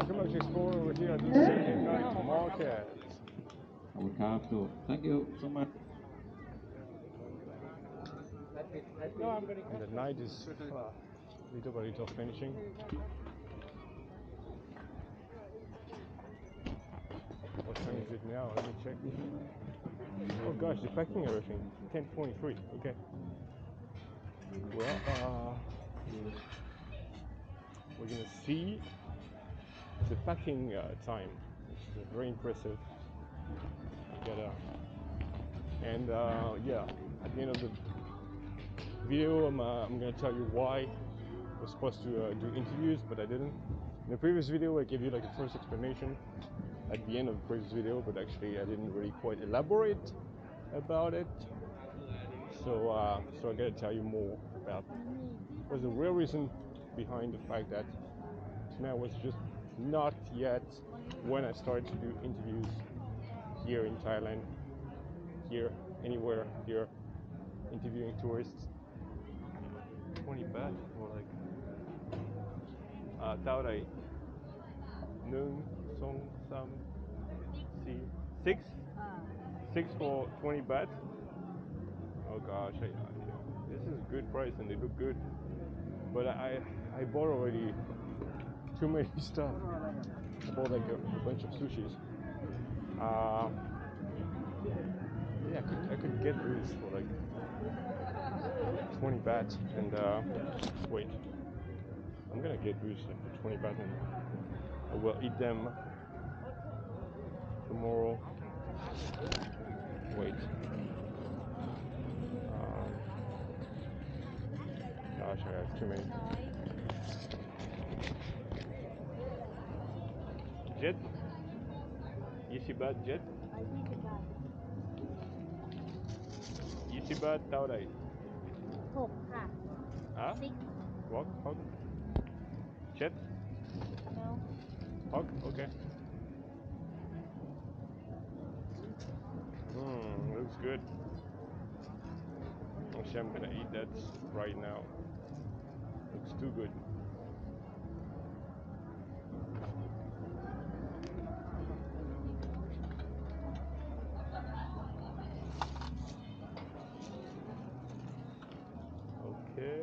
Welcome back to Explorer over here at the Sunday night market. Thank you so much. And the night is little by little finishing. What time is it now? Let me check. Oh gosh, they're packing everything. 10:23. Okay. Well, we're gonna see the packing time, which is very impressive. And yeah, at the end of the video, I'm gonna tell you why I was supposed to do interviews, but I didn't. In the previous video, I gave you like a first explanation at the end of the previous video, but actually I didn't really quite elaborate about it. So I gotta tell you more about what's the real reason behind the fact that tonight was just not yet when I started to do interviews here in Thailand, here, anywhere here, interviewing tourists. 20 baht or like tao đây nung song some see six for 20 baht. Oh gosh, this is a good price and they look good, but I bought already too many stuff. I bought like a bunch of sushis. Yeah, I could get these for like 20 baht, and wait, I'm gonna get these like for 20 baht, and I will eat them tomorrow. Wait. Gosh, I have too many. Jet? 20 baht jet? 20 baht เท่าไหร่ 6 ค่ะ Huh? 6 Walk? Hog? Jet? no Hog? Okay. Looks good. Actually, I'm gonna eat that right now. Looks too good. Okay.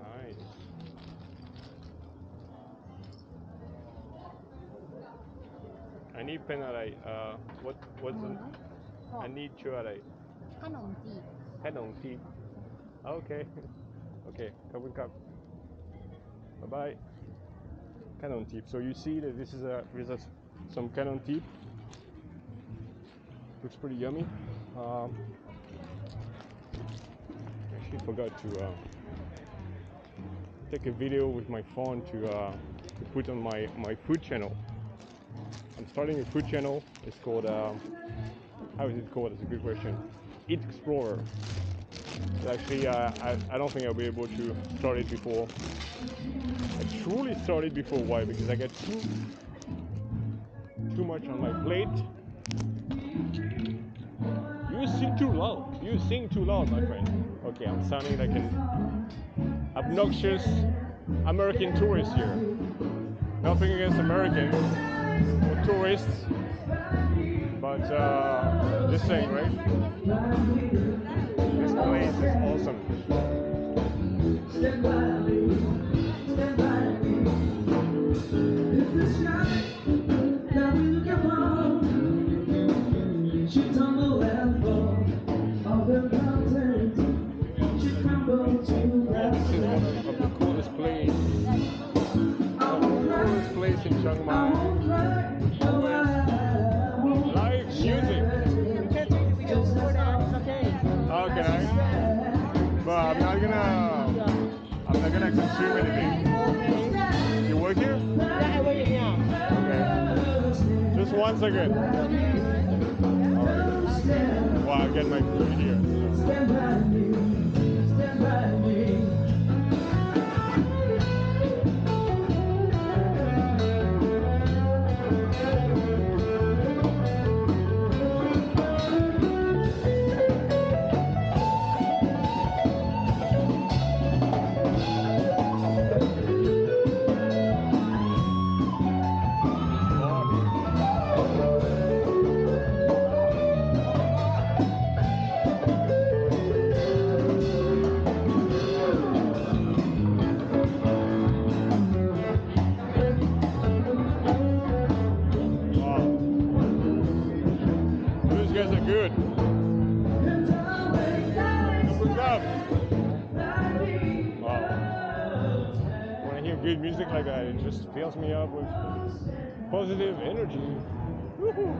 Nice. I need pen อะไร what's the I need ชื่ออะไร ขนมจีบ ขนมจีบ Okay. Okay, ขอบคุณครับ Bye bye. Canon tip. So you see that this is some canon tip. Looks pretty yummy. Actually forgot to take a video with my phone to put on my food channel. I'm starting a food channel. It's called how is it called? It's a good question. Eat Explorer. But actually, I don't think I'll be able to start it before. I truly started before. Why? Because I get too much on my plate. You sing too loud. You sing too loud, my friend. Okay, I'm sounding like an obnoxious American tourist here. Nothing against Americans or tourists, but just saying, right? This place is awesome. This is one of the coolest places. Coolest place in Chiang Mai. Always live music. You can take the video over there, it's okay. How can I? But I'm not gonna consume anything. Okay. You work here? Yeah, I work here. Okay. Just 1 second. Alright. Well, I'll get my food here. Stand by me. Stand by me. hear good music like that, it just fills me up with positive energy. Woohoo!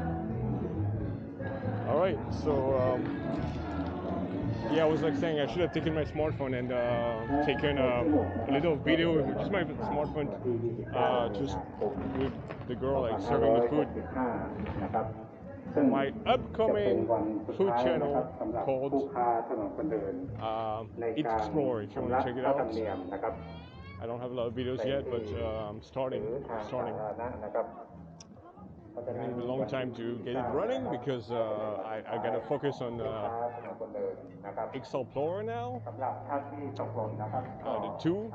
All right, so yeah, I was like saying I should have taken my smartphone and taken a little video with just my smartphone, just with the girl like serving the food. My upcoming food channel called Eat Explore. If you want to check it out, I don't have a lot of videos yet, but I'm starting. It's gonna need a long time to get it running because I gotta focus on Explore now. The two.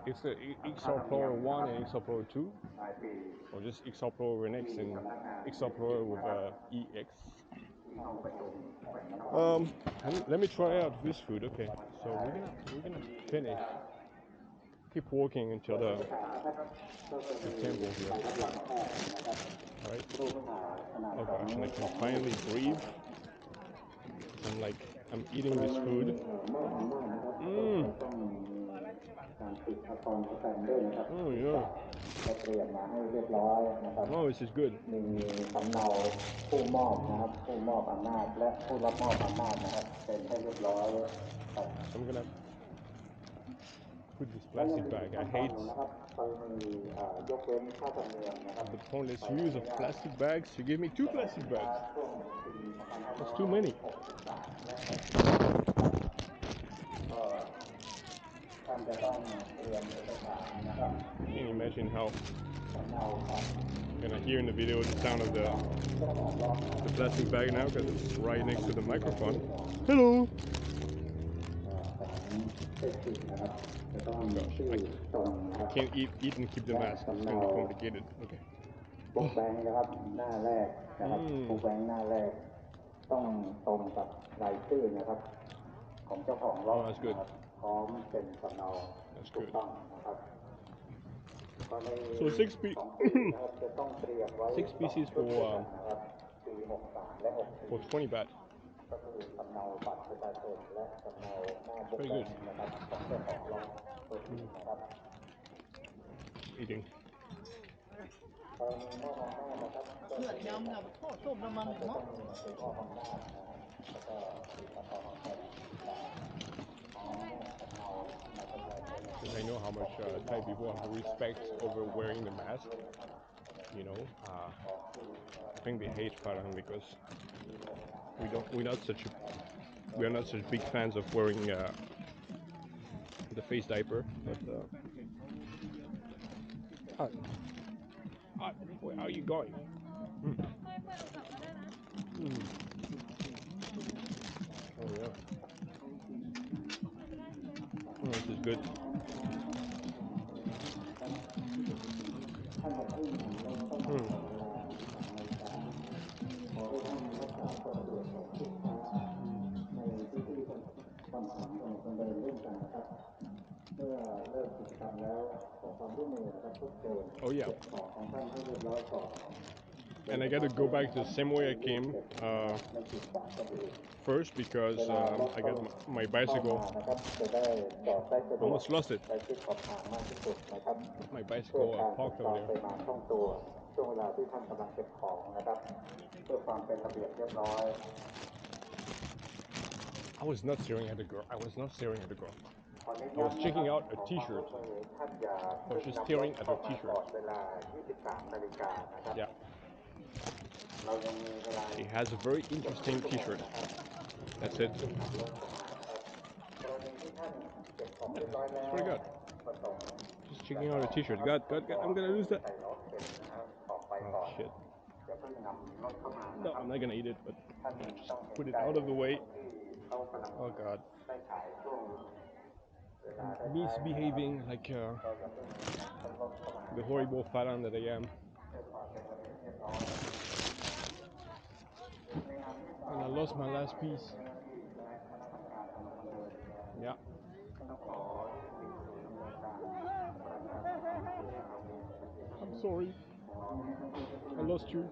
It's the Explore 1 and Explore 2, or just Explore Renex and Explore with EX. Let me try out this food. Okay, so we're gonna finish. Keep walking until the temple here. All right. Oh gosh, and I can finally breathe. I'm eating this food. Oh yeah. Oh, this is good. I'm gonna put this plastic bag. I hate the pointless use of plastic bags. You gave me 2 plastic bags. That's too many. Can you imagine how you're gonna hear in the video the sound of the plastic bag now because it's right next to the microphone. Hello. Oh gosh, I can't eat and keep the mask. It's gonna be complicated. Okay. ปกแบงค์นะครับหน้าแรกนะครับปกแบงค์หน้าแรกต้องตรงกับรายชื่อนะครับของเจ้าของรถนะครับพร้อมเป็นสำเนาถูกต้องนะครับ So 6 pieces for 20 baht. Pretty good. Eating. เลือดยำกับข้าวต้มน้ำมันเนาะ Because I know how much Thai people have respect over wearing the mask. You know, I think they hate Farang because we're not such big fans of wearing the face diaper. But where are you going? Oh yeah. Oh, this is good. Oh yeah. And I gotta go back the same way I came first because I got my bicycle. Almost lost it. My bicycle parked over there. I was not staring at the girl. I was checking out a t-shirt. I was just staring at a t-shirt. Yeah. It has a very interesting t-shirt. That's it. Yeah, it's pretty good. Just checking out a t-shirt. God, I'm gonna lose that. Oh shit. No, I'm not gonna eat it, but just put it out of the way. Oh god. Misbehaving like the horrible Farang that I am. And I lost my last piece. Yeah. I'm sorry. I lost you.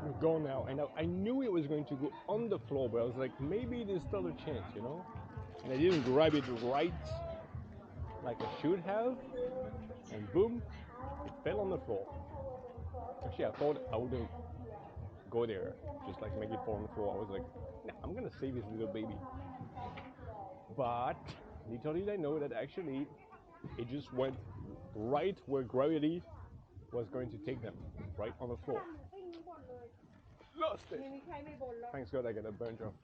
You're gone now. And I knew it was going to go on the floor, but I was like, maybe there's still a chance, you know? And I didn't grab it right like I should have, and boom, it fell on the floor. Actually, I thought I wouldn't go there, just like make it fall on the floor. I was like, nah, I'm gonna save this little baby. But little did I know that actually it just went right where gravity was going to take them, right on the floor. Lost it. Thanks God I got a bunch of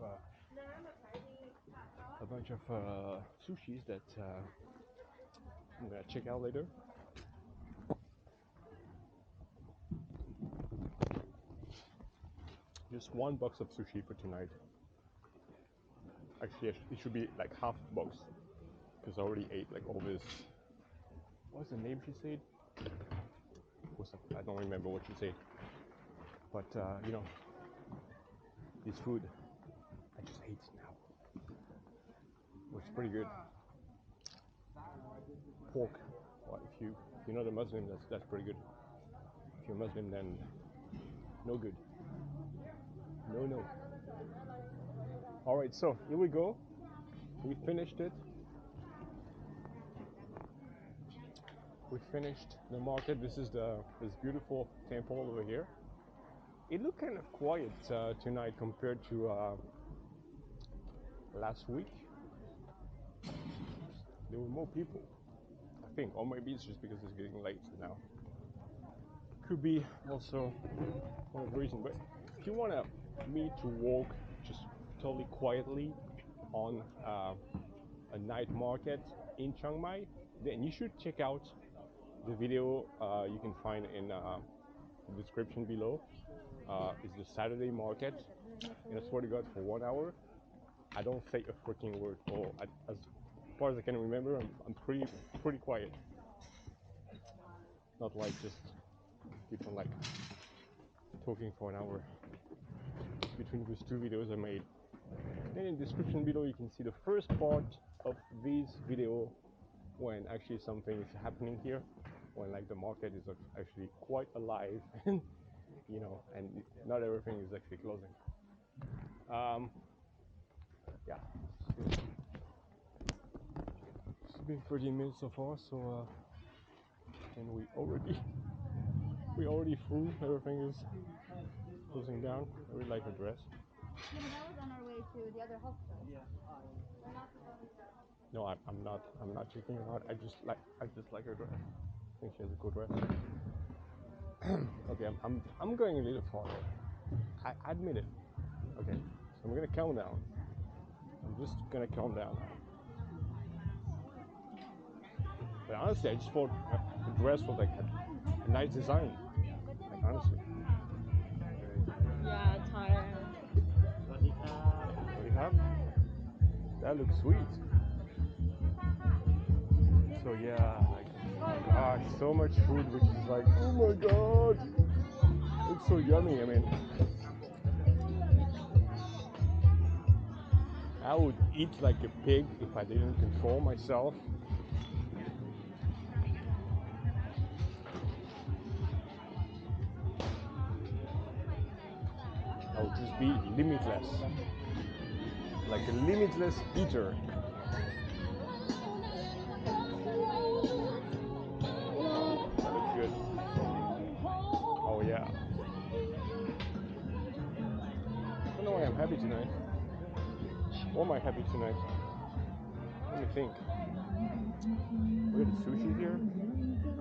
sushis that I'm gonna check out later. Just one box of sushi for tonight. Actually, it should be like half box because I already ate like all this. What's the name she said? I don't remember what she said. But you know, this food, I just hate it now. It's pretty good. Pork. Well, if you're not a Muslim, that's pretty good. If you're Muslim, then no good. No. All right, so here we go. We finished it. We finished the market. This is this beautiful temple over here. It looked kind of quiet tonight compared to last week. There were more people, I think, or maybe it's just because it's getting late now. Could be also one of the reasons. But if you want me to walk just totally quietly on a night market in Chiang Mai, then you should check out the video you can find in the description below. It's the Saturday market, and I swear to God, for 1 hour, I don't say a freaking word. Or as far as I can remember, I'm pretty quiet. Not like just keep on like talking for an hour between those two videos I made. Then in the description below, you can see the first part of this video when actually something is happening here, when like the market is actually quite alive, and you know, and not everything is actually closing. Yeah, it's been 30 minutes so far, so and we already through. Everything is closing down. I really like her dress. Yeah, but that was on our way to the other hospital. No, I'm not checking her out. I just like her dress. I think she has a good dress. Okay, I'm going a little far. I admit it. Okay, so I'm gonna calm down. I'm just gonna calm down now. But honestly, I just thought the dress was like a nice design. Like honestly. Yeah, it's hard. What do you have? That looks sweet. So yeah, like gosh, so much food, which is like, oh my god, it's so yummy. I mean, I would eat like a pig if I didn't control myself. I would just be limitless, like a limitless eater. That looks good. Oh yeah. I don't know why I'm happy tonight. Why am I happy tonight? Let me think. We got the sushi here.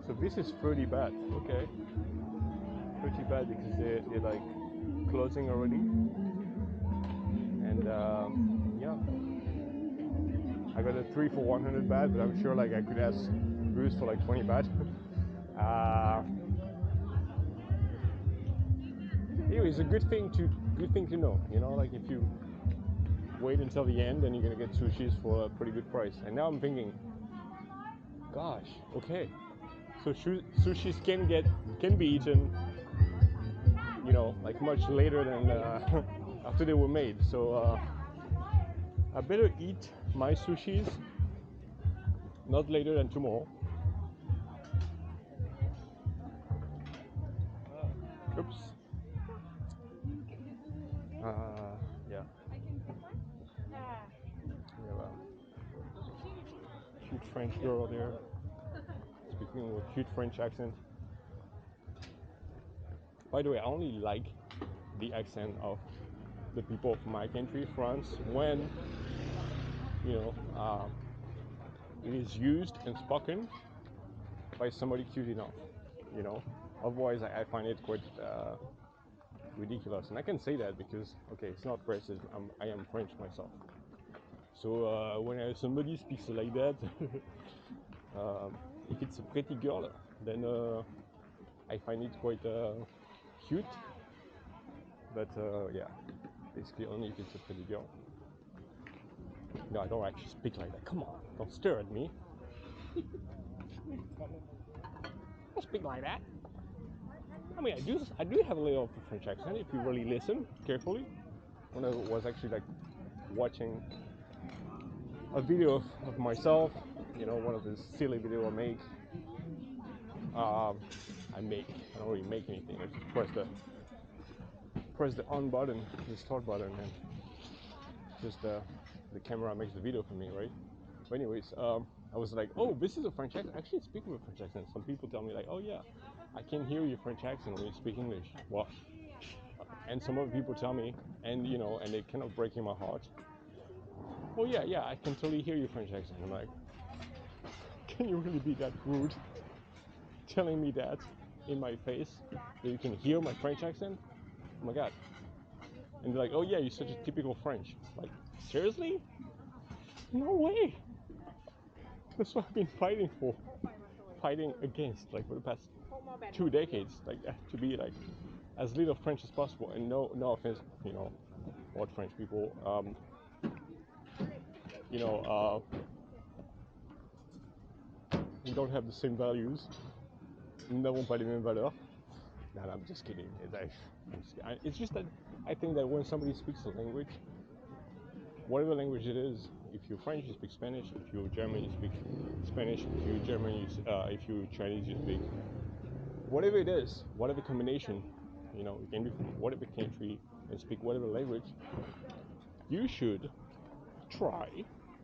So this is 30 baht, okay. 30 baht because they're like closing already. And yeah. I got a 3 for 100 baht, but I'm sure like I could ask Bruce for like 20 baht. Anyway, it's a good thing to know. You know, like if you wait until the end, then you're gonna get sushis for a pretty good price. And now I'm thinking, gosh, okay, so sushis can be eaten, you know, like much later than after they were made. So I better eat my sushis not later than tomorrow. Oops. Yeah. Yeah, well, French girl there, speaking with cute French accent. By the way, I only like the accent of the people of my country, France, when it is used and spoken by somebody cute enough. Otherwise I find it quite ridiculous, and I can say that because it's not racist. I am French myself. So when somebody speaks like that, if it's a pretty girl, then I find it quite cute. But yeah, basically only if it's a pretty girl. No, I don't actually speak like that. Come on, don't stare at me. Don't speak like that. I mean, I do have a little French accent if you really listen carefully. When I was actually like watching a video of myself, one of the silly videos I make. I don't really make anything. I just press the on button, the start button, and just the camera makes the video for me, right? But anyways, I was like, oh, this is a French accent. Actually, speaking with French accent, some people tell me like, oh yeah, I can hear your French accent when you speak English. Well, and some other people tell me, and and they kind of breaking my heart. Oh yeah, I can totally hear your French accent. I'm like, can you really be that rude, telling me that in my face that you can hear my French accent? Oh my god. And they're like, oh yeah, you're such a typical French. Like, seriously? No way. That's what I've been fighting against, like for the past 2 decades, like to be like as little French as possible. And no offense, what French people, we don't have the same values. Nous n'avons pas les mêmes valeurs. No, I'm just kidding. It's just that I think that when somebody speaks a language, whatever language it is, if you're French, you speak Spanish. If you're German, you speak Spanish. If you're German, if you're Chinese, you speak whatever it is, whatever combination. You can be from whatever country and speak whatever language. You should try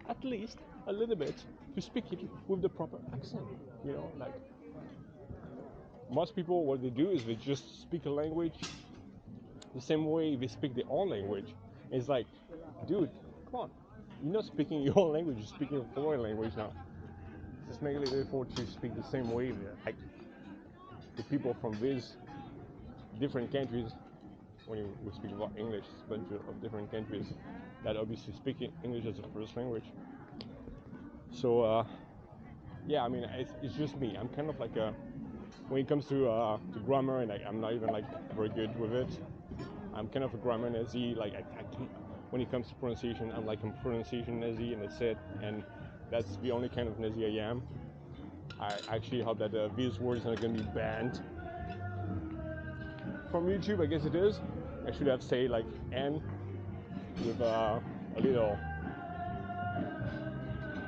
at least a little bit to speak it with the proper accent. Like most people, what they do is they just speak a language the same way they speak their own language. It's like, dude, come on, you're not speaking your own language, you're speaking a foreign language now. Just make it effort to speak the same way like the people from these different countries. When we speak about English, it's a bunch of different countries that obviously speak English as a first language. So yeah, I mean, it's just me. I'm kind of like when it comes to grammar, and I'm not even like very good with it. I'm kind of a grammar Nazi. Like I can't, when it comes to pronunciation, I'm like a pronunciation Nazi, and that's it. And that's the only kind of Nazi I am. I actually hope that these words are going to be banned from YouTube. I guess it is. I should have say like N with a little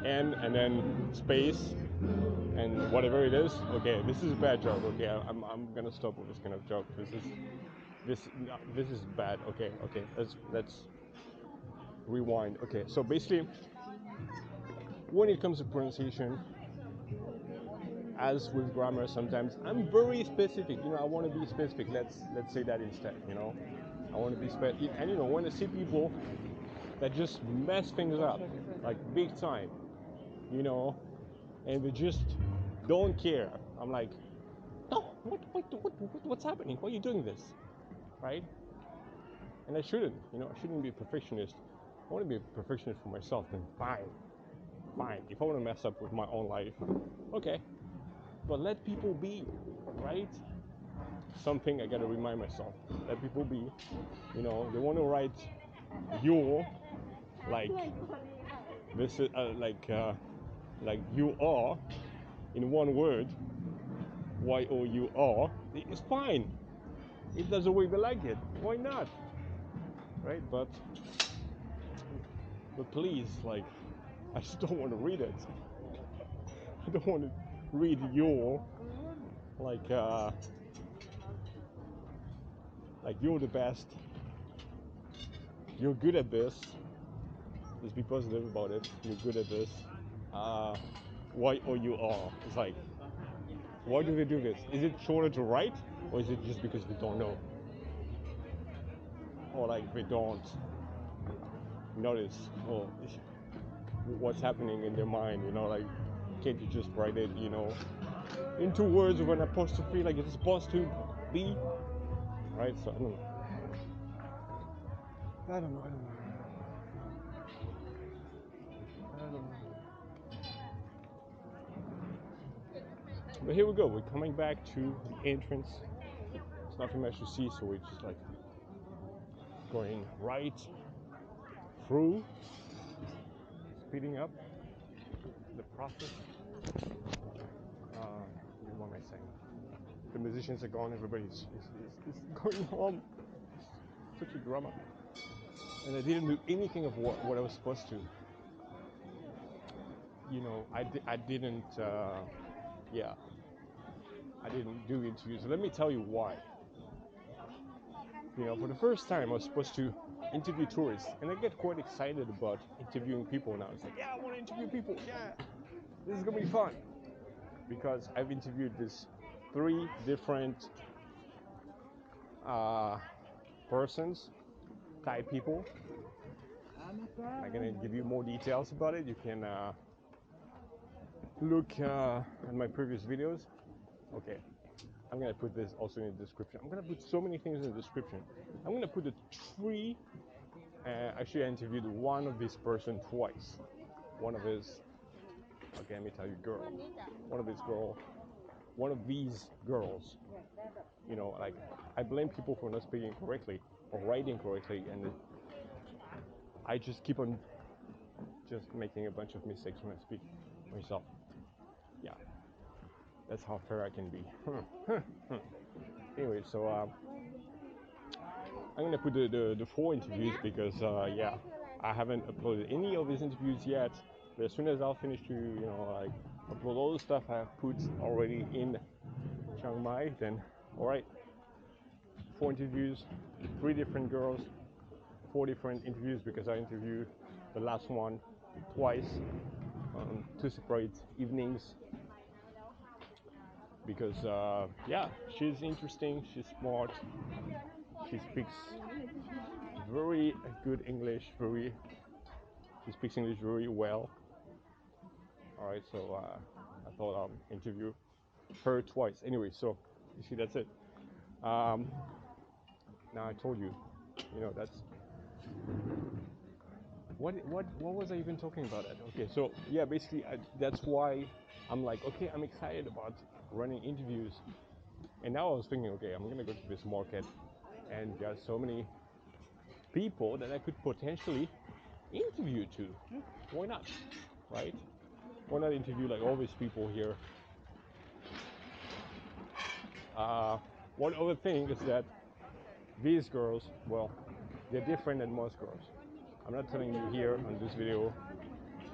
N and then space and whatever it is. Okay, this is a bad joke. Okay, I'm gonna stop with this kind of joke. This is bad. Okay, let's rewind. Okay, so basically, when it comes to pronunciation, as with grammar, sometimes I'm very specific. I want to be specific. Let's say that instead. I want to be specific. And when I see people that just mess things up, like big time, and they just don't care. I'm like, no, what's happening? Why are you doing this, right? And I shouldn't. I shouldn't be a perfectionist. I want to be a perfectionist for myself. Then fine. If I want to mess up with my own life, okay. But let people be, right? Something I gotta remind myself. Let people be. They want to write your, like this is like you are in one word. YOUR. It's fine. If that's the way they like it, why not? Right? But please, like, I just don't want to read it. I don't want to read your like you're the best. You're good at this. Just be positive about it. You're good at this. YOUR. It's like, why do they do this? Is it shorter to write, or is it just because they don't know, or like they don't notice or what's happening in their mind? You know, like, can't you just write it, you know, into words with an apostrophe like it's supposed to be, right? So I don't know. I don't know. But here we go. We're coming back to the entrance. There's nothing much to see, so we're just like going right through, speeding up the process. What am I saying? The musicians are gone. Everybody's is going home. Such a drama. And I didn't do anything of what I was supposed to. You know, I didn't. I didn't do interviews. So let me tell you why. You know, for the first time, I was supposed to interview tourists, and I get quite excited about interviewing people now. It's like, yeah, I want to interview people. Yeah, this is gonna be fun because I've interviewed these 3 different persons, Thai people. I'm gonna give you more details about it. You can look at my previous videos. Okay, I'm gonna put this also in the description. I'm gonna put so many things in the description. I'm gonna put the 3. Actually, I interviewed one of this person twice. One of his, okay, let me tell you, girl. One of these girls. You know, like, I blame people for not speaking correctly or writing correctly, and I just keep on just making a bunch of mistakes when I speak myself. Yeah, that's how fair I can be. Anyway, so I'm gonna put the 4 interviews because yeah, I haven't uploaded any of these interviews yet. But as soon as I'll finish to, you know, like, upload all the stuff I have put already in Chiang Mai, then all right, 4 interviews, 3 different girls, 4 different interviews because I interviewed the last one twice on 2 separate evenings. Because yeah, she's interesting, she's smart, she speaks very good English, she speaks English very well. All right, so I thought I'll interview her twice. Anyway, so you see, that's it. Now I told you, you know, that's what was I even talking about? Okay, so yeah, basically that's why I'm like, okay, I'm excited about running interviews. And now I was thinking, okay, I'm gonna go to this market, and there are so many people that I could potentially interview to. Why not, right? Why not interview like all these people here? One other thing is that these girls, well, they're different than most girls. I'm not telling you here on this video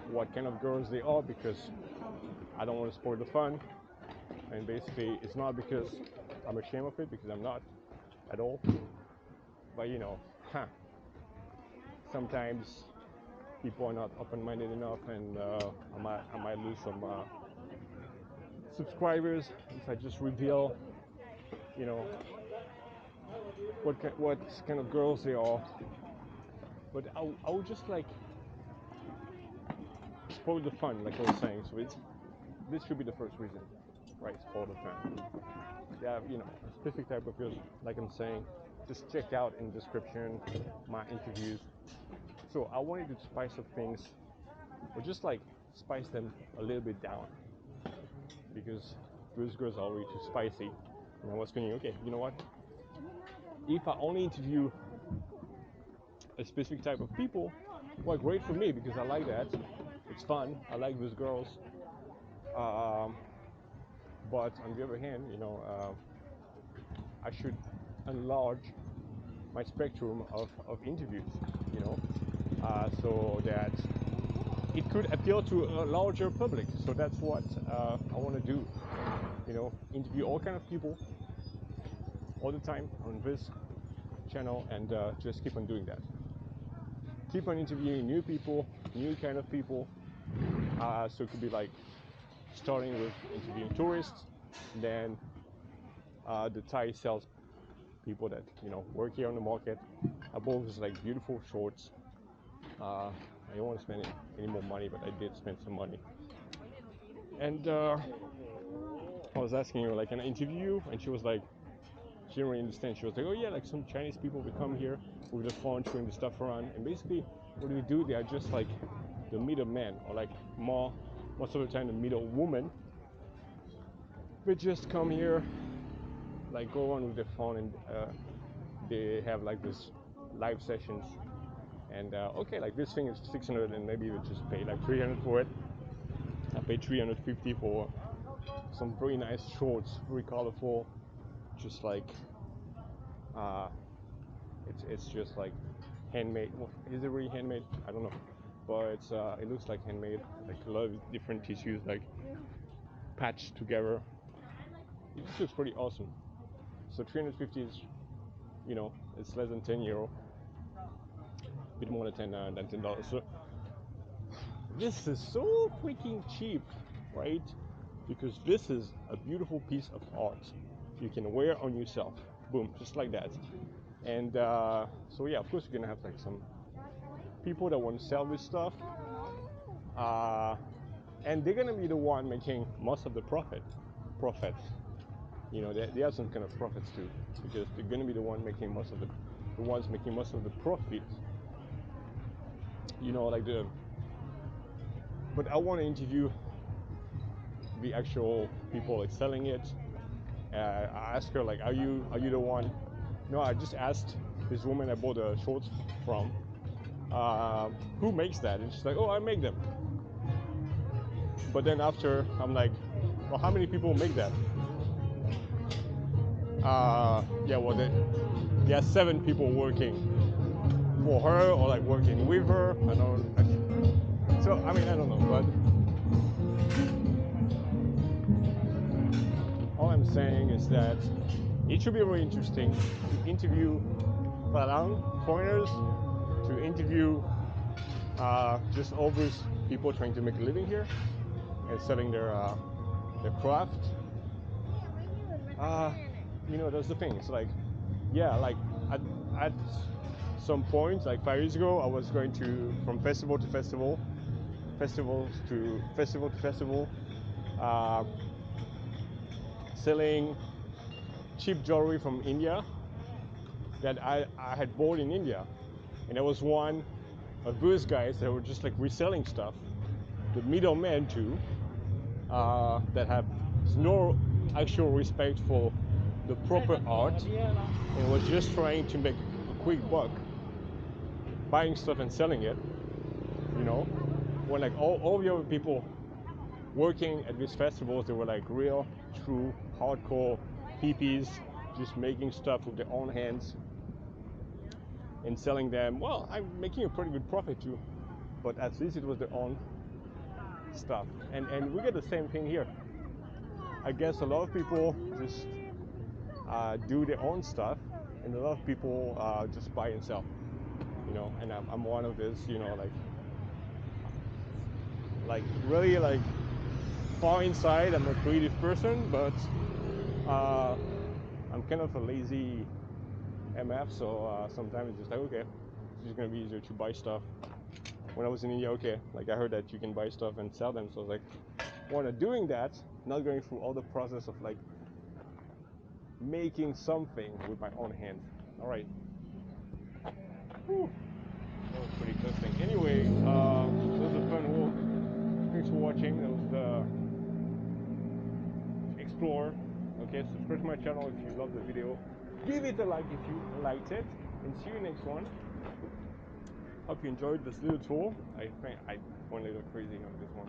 what kind of girls they are because I don't want to spoil the fun. And basically, it's not because I'm ashamed of it, because I'm not at all. But you know, sometimes people are not open-minded enough, and I might lose some subscribers if I just reveal, you know, what kind of girls they are. But I would just like spoil the fun, like I was saying. So this should be the first reason, right? Spoil the fun. Yeah, you know, a specific type of girls, like I'm saying, just check out in the description my interviews. So I wanted to spice up things, or just like spice them a little bit down, because those girls are already too spicy. And I was thinking, okay, you know what? If I only interview a specific type of people, well, great for me, because I like that. It's fun. I like those girls. But on the other hand, you know, I should enlarge my spectrum of interviews, you know, so that it could appeal to a larger public. So that's what I want to do, you know, interview all kind of people all the time on this channel, and just keep on doing that. Keep on interviewing new people, new kind of people. So it could be like starting with interviewing tourists, then the Thai sales people that work here on the market. I bought this like beautiful shorts. I don't want to spend any more money, but I did spend some money. And I was asking her like an interview, and she was like, she didn't really understand. She was like, oh yeah, like some Chinese people will come here with the phone showing the stuff around, and basically what we do, they are just like the middleman, or like most of the time the middle woman. They just come here, like go on with their phone, and they have like this live sessions. And okay, like this thing is 600, and maybe we just pay like 300 for it. I paid 350 for some very nice shorts, very colorful, just like it's just like handmade. Well, is it really handmade? I don't know, but it looks like handmade, like a lot of different tissues like patched together. It just looks pretty awesome. So 350 is, it's less than 10 euro, a bit more than $10. So this is so freaking cheap, right? Because this is a beautiful piece of art you can wear on yourself. Boom, just like that. And so yeah, of course you're gonna have like some people that want to sell this stuff, and they're gonna be the one making most of the profit. They have some kind of profits too, because they're gonna be the one making most of the ones making most of the profit. But I want to interview the actual people like selling it. I asked her like, are you the one? No, I just asked this woman I bought the shorts from, who makes that? And she's like, oh, I make them. But then after, I'm like, well, how many people make that? Yeah, well, there are 7 people working for her, or like working with her. I don't. So I mean, I don't know, but all I'm saying is that it should be very interesting to interview foreigners, to interview just all those people trying to make a living here and selling their craft. That's the thing. It's like, yeah, like at some point, like 5 years ago, I was going from festival to festival, selling cheap jewelry from India that I had bought in India. And I was one of those guys that were just like reselling stuff, the middlemen too, that have no actual respect for the proper art, and was just trying to make a quick buck buying stuff and selling it, when like all the other people working at these festivals, they were like real, true, hardcore hippies, just making stuff with their own hands and selling them. Well, I'm making a pretty good profit too, but at least it was their own stuff. And we get the same thing here. I guess a lot of people just do their own stuff, and a lot of people just buy and sell, and I'm one of these, like really like far inside I'm a creative person, but I'm kind of a lazy MF, so sometimes it's just like, okay, it's just gonna be easier to buy stuff. When I was in India, okay, like I heard that you can buy stuff and sell them, so I was like, when I'm doing that, not going through all the process of like making something with my own hands. All right. Whew. That was pretty exhausting. Anyway, it was a fun walk. Thanks for watching. That was the Explorer. Okay, subscribe to my channel if you loved the video. Give it a like if you liked it, and see you next one. Hope you enjoyed this little tour. I think I went a little crazy on this one.